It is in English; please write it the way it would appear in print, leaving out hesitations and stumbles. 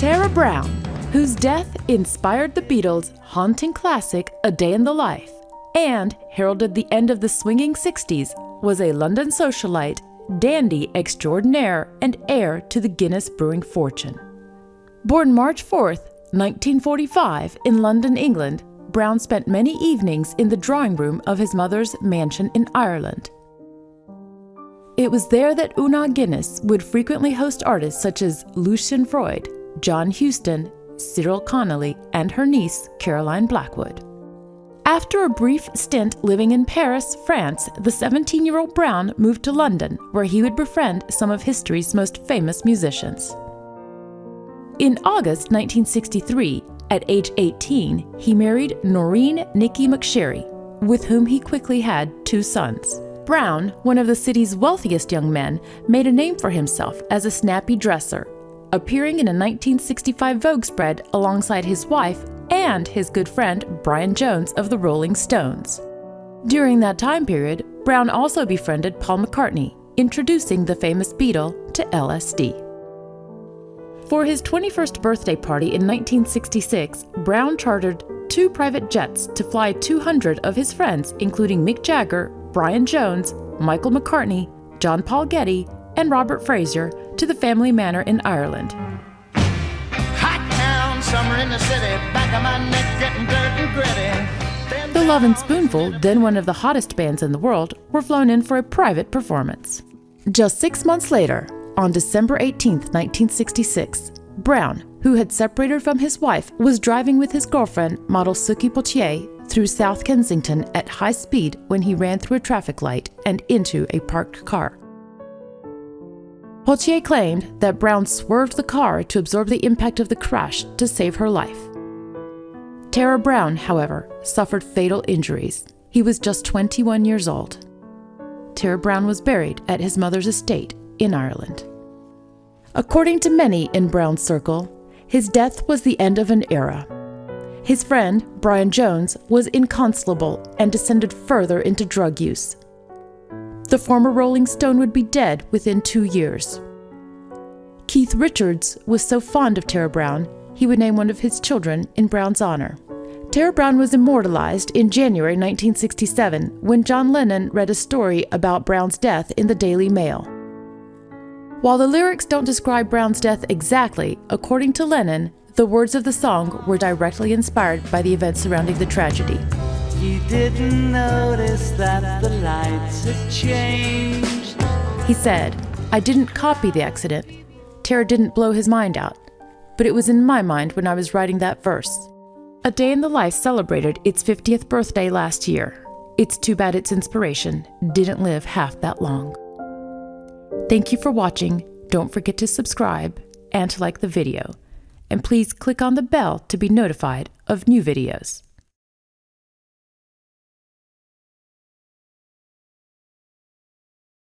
Tara Browne, whose death inspired the Beatles' haunting classic A Day in the Life and heralded the end of the swinging 60s, was a London socialite, dandy extraordinaire, and heir to the Guinness brewing fortune. Born March 4, 1945, in London, England, Browne spent many evenings in the drawing room of his mother's mansion in Ireland. It was there that Una Guinness would frequently host artists such as Lucian Freud, John Huston, Cyril Connolly, and her niece, Caroline Blackwood. After a brief stint living in Paris, France, the 17-year-old Browne moved to London, where he would befriend some of history's most famous musicians. In August 1963, at age 18, he married Noreen Nicky McSherry, with whom he quickly had 2 sons. Browne, one of the city's wealthiest young men, made a name for himself as a snappy dresser, appearing in a 1965 Vogue spread alongside his wife and his good friend Brian Jones of the Rolling Stones. During that time period, Browne also befriended Paul McCartney, introducing the famous Beatle to LSD. For his 21st birthday party in 1966, Browne chartered 2 private jets to fly 200 of his friends, including Mick Jagger, Brian Jones, Michael McCartney, John Paul Getty, and Robert Fraser, to the family manor in Ireland. Hot town, summer in the city, back of my neck getting dirt and gritty. The Love and Spoonful, then one of the hottest bands in the world, were flown in for a private performance. Just 6 months later, on December 18, 1966, Browne, who had separated from his wife, was driving with his girlfriend, model Suki Poitier, through South Kensington at high speed when he ran through a traffic light and into a parked car. Poitier claimed that Browne swerved the car to absorb the impact of the crash to save her life. Tara Browne, however, suffered fatal injuries. He was just 21 years old. Tara Browne was buried at his mother's estate in Ireland. According to many in Browne's circle, his death was the end of an era. His friend, Brian Jones, was inconsolable and descended further into drug use. The former Rolling Stone would be dead within 2 years. Keith Richards was so fond of Tara Browne, he would name one of his children in Browne's honor. Tara Browne was immortalized in January 1967 when John Lennon read a story about Browne's death in the Daily Mail. While the lyrics don't describe Browne's death exactly, according to Lennon, the words of the song were directly inspired by the events surrounding the tragedy. You didn't notice that the lights had changed. He said, "I didn't copy the accident. Tara didn't blow his mind out. But it was in my mind when I was writing that verse." A Day in the Life celebrated its 50th birthday last year. It's too bad its inspiration didn't live half that long. Thank you for watching. Don't forget to subscribe and to like the video. And please click on the bell to be notified of new videos.